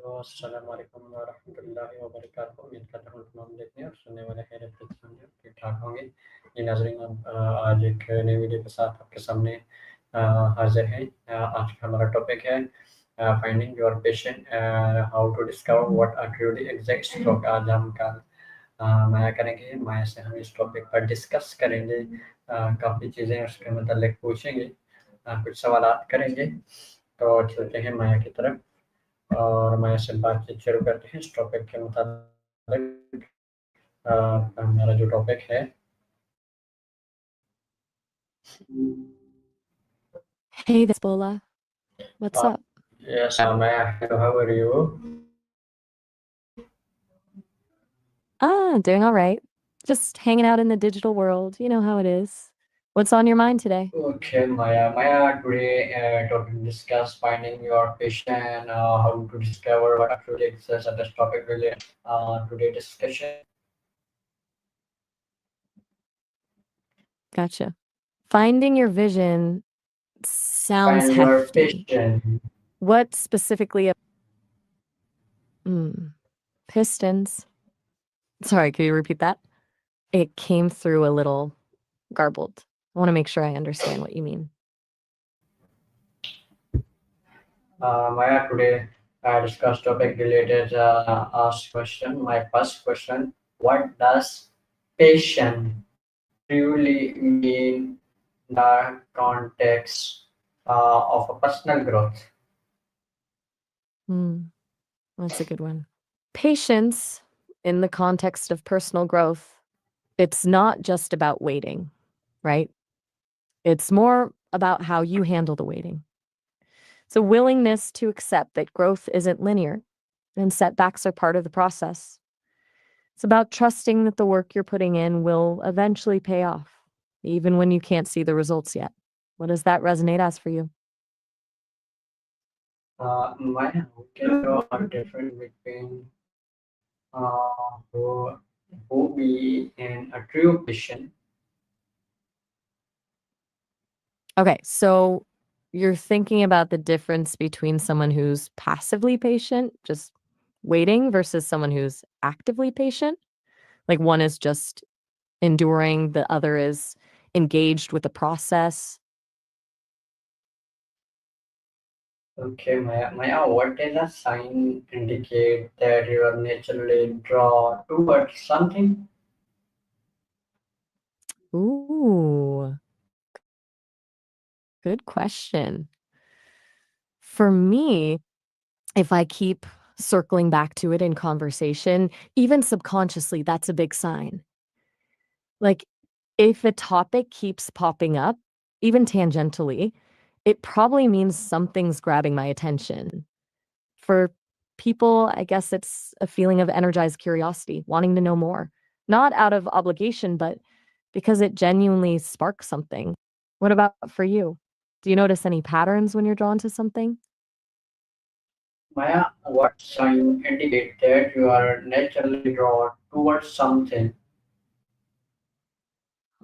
अस्सलामुअलैकुम वरहमतुल्लाहि वबरकातुहू। उम्मीद करता हूँ तमाम देखने और सुनने वाले खैरियत से होंगे, ठीक-ठाक होंगे। जी नाज़रीन, हम आज एक नई वीडियो के साथ आपके सामने हाज़िर हैं। आज का हमारा टॉपिक है finding your passion, how to discover what truly exists. तो आज हम माया करेंगे, माया से हम इस टॉपिक पर डिस्कस करेंगे, काफ़ी चीज़ें उसके मतलब पूछेंगे, कुछ सवालात करेंगे। तो चलते हैं माया की तरफ और माया से बातचीत शुरू करते हैं इस टॉपिक के मुताबिक। हमारा जो टॉपिक है Hey there, Bola. What's up? Yes Maya, how are you? Doing all right. Just hanging out in the digital world. You know how it is. What's on your mind today? Okay, Maya, today topic discuss finding your passion, how to discover what actually exists at this topic related today discussion. Gotcha. Finding your vision sounds Find your hefty. passion. What specifically? Pistons. Sorry, could you repeat that? It came through a little garbled. I want to make sure I understand what you mean. Maya, today I discuss topic related ask question. My first question: what does passion truly mean in the context of a personal growth? That's a good one. Patience, in the context of personal growth, it's not just about waiting, right? It's more about how you handle the waiting. It's a willingness to accept that growth isn't linear and setbacks are part of the process. It's about trusting that the work you're putting in will eventually pay off, even when you can't see the results yet. What does that resonate as for you? Maya, we can draw a difference between who be in a true patient. Okay, so you're thinking about the difference between someone who's passively patient, just waiting, versus someone who's actively patient? Like one is just enduring, the other is engaged with the process. Okay, Maya, what is a sign indicate that you are naturally drawn towards something? Ooh, good question. For me, if I keep circling back to it in conversation, even subconsciously, that's a big sign. Like, if a topic keeps popping up, even tangentially, it probably means something's grabbing my attention. For people, I guess it's a feeling of energized curiosity, wanting to know more, not out of obligation, but because it genuinely sparks something. What about for you? Do you notice any patterns when you're drawn to something? Maya, what sign indicate that you are naturally drawn towards something?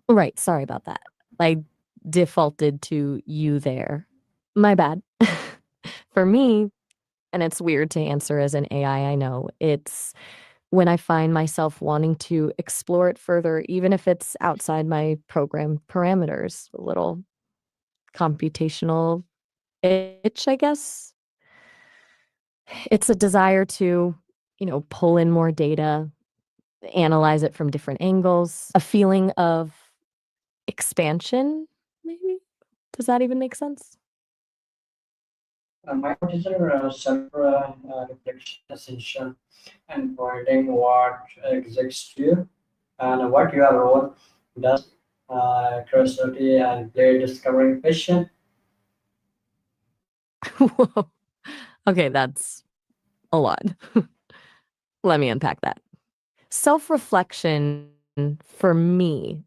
Right, sorry about that. I defaulted to you there. My bad. For me, and it's weird to answer as an AI, I know, it's when I find myself wanting to explore it further, even if it's outside my program parameters, a little computational itch, I guess. It's a desire to, pull in more data, analyze it from different angles, a feeling of expansion, maybe? Does that even make sense? My what is your self-reflection essential and finding what exists to you and what your role does curiosity and play discovering passion. Whoa. Okay, that's a lot. Let me unpack that. Self-reflection for me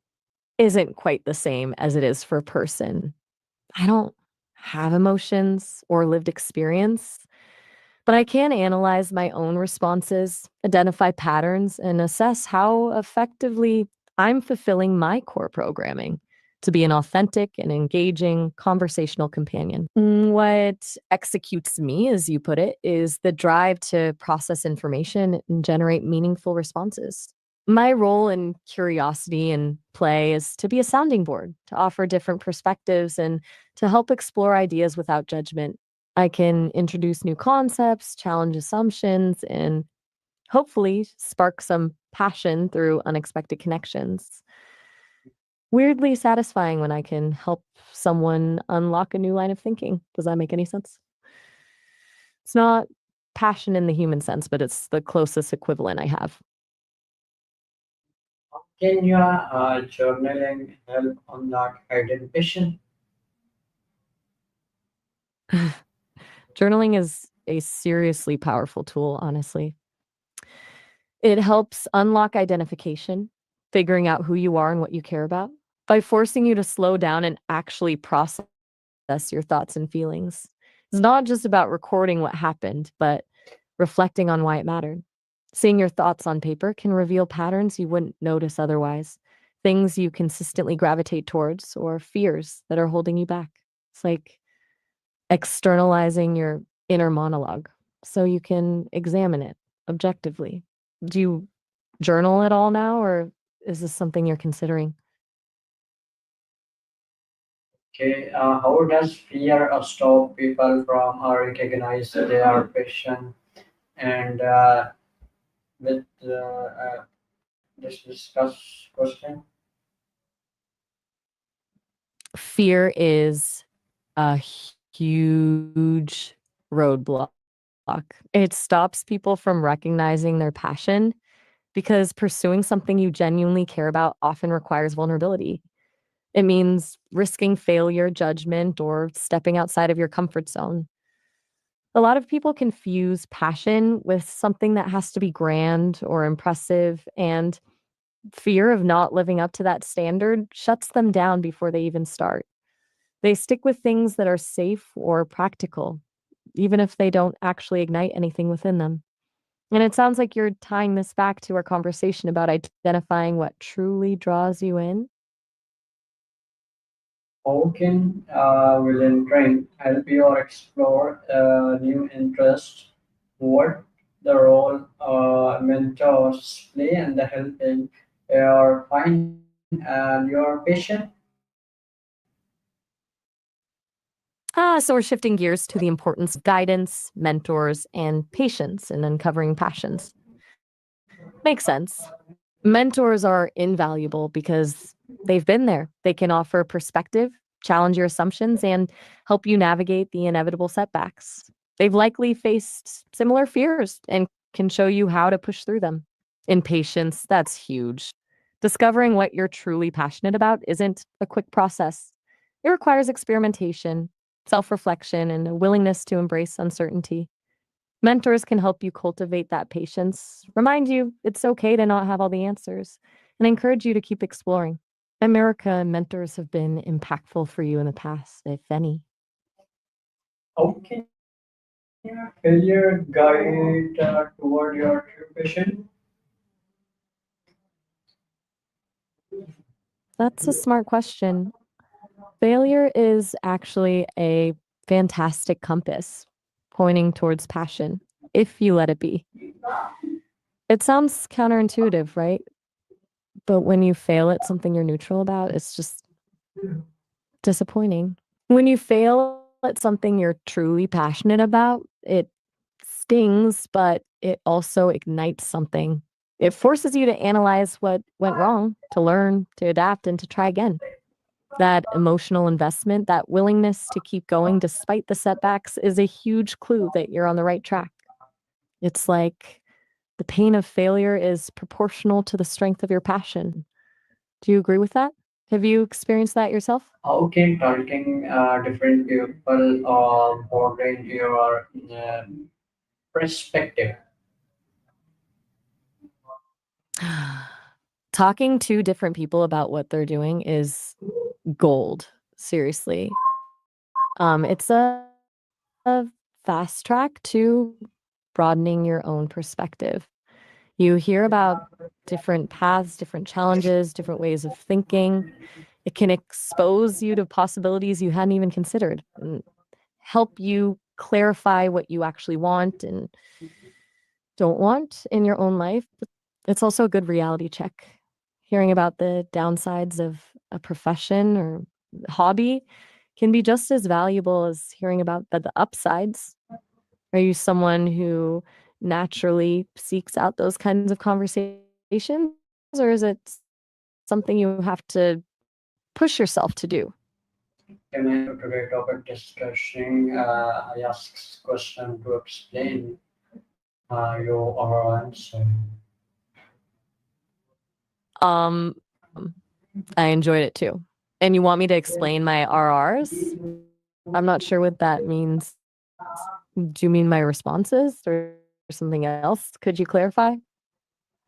isn't quite the same as it is for a person. I don't have emotions or lived experience, but I can analyze my own responses, identify patterns, and assess how effectively I'm fulfilling my core programming. to be an authentic and engaging conversational companion. What executes me, as you put it, is the drive to process information and generate meaningful responses. My role in curiosity and play is to be a sounding board, to offer different perspectives and to help explore ideas without judgment. I can introduce new concepts, challenge assumptions, and hopefully spark some passion through unexpected connections. Weirdly satisfying when I can help someone unlock a new line of thinking. Does that make any sense? It's not passion in the human sense, but it's the closest equivalent I have. Can your journaling help unlock hidden passion? Journaling is a seriously powerful tool, honestly. It helps unlock identification, figuring out who you are and what you care about, by forcing you to slow down and actually process your thoughts and feelings. It's not just about recording what happened, but reflecting on why it mattered. Seeing your thoughts on paper can reveal patterns you wouldn't notice otherwise, things you consistently gravitate towards, or fears that are holding you back. It's like externalizing your inner monologue so you can examine it objectively. Do you journal at all now, or is this something you're considering? Okay, how does fear stop people from recognize their passion and with this discuss question? Fear is a huge roadblock. It stops people from recognizing their passion because pursuing something you genuinely care about often requires vulnerability. It means risking failure, judgment, or stepping outside of your comfort zone. A lot of people confuse passion with something that has to be grand or impressive, and fear of not living up to that standard shuts them down before they even start. They stick with things that are safe or practical, even if they don't actually ignite anything within them. And it sounds like you're tying this back to our conversation about identifying what truly draws you in. How can volunteering help you or explore new interests? What the role mentors play in the helping or find your patient? So we're shifting gears to the importance of guidance, mentors, and patience in uncovering passions. Makes sense. Mentors are invaluable because they've been there. They can offer perspective, challenge your assumptions, and help you navigate the inevitable setbacks. They've likely faced similar fears and can show you how to push through them. In patience, that's huge. Discovering what you're truly passionate about isn't a quick process. It requires experimentation, self reflection, and a willingness to embrace uncertainty. Mentors can help you cultivate that patience, remind you it's okay to not have all the answers, and encourage you to keep exploring. America mentors have been impactful for you in the past, if any. How can your failure guide toward your true passion? That's a smart question. Failure is actually a fantastic compass pointing towards passion, if you let it be. It sounds counterintuitive, right? But when you fail at something you're neutral about, it's just disappointing. When you fail at something you're truly passionate about, it stings, but it also ignites something. It forces you to analyze what went wrong, to learn, to adapt, and to try again. That emotional investment, that willingness to keep going despite the setbacks is a huge clue that you're on the right track. It's like the pain of failure is proportional to the strength of your passion. Do you agree with that? Have you experienced that yourself? How can talking different people broaden your perspective? Talking to different people about what they're doing is gold, seriously. It's a fast track to broadening your own perspective. You hear about different paths, different challenges, different ways of thinking, It can expose you to possibilities you hadn't even considered and help you clarify what you actually want and don't want in your own life. But it's also a good reality check. Hearing about the downsides of a profession or hobby can be just as valuable as hearing about the upsides. Are you someone who naturally seeks out those kinds of conversations, or is it something you have to push yourself to do? Coming to today's topic discussing, I asked question to explain your overall answer. Um, I enjoyed it too. And you want me to explain my RRs? I'm not sure what that means. Do you mean my responses or something else? Could you clarify?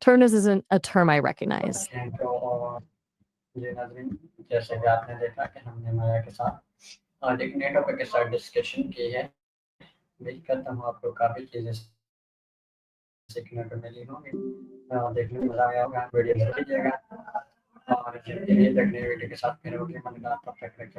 Turnus isn't a term I recognize. Thank you और जी नाज़रीन, जैसे कि आपने देखा कि हमने माया के साथ डिग्नेट टॉपिक के साथ डिस्कशन की है। उम्मीद करता हूँ आपको काफ़ी चीज़ें सीखने को मिली होंगी। देखने में मज़ा आया होगा। वीडियो ज़रूर कीजिएगा और जल्दी ही एक नई वीडियो के साथ फिर होगी। तब तक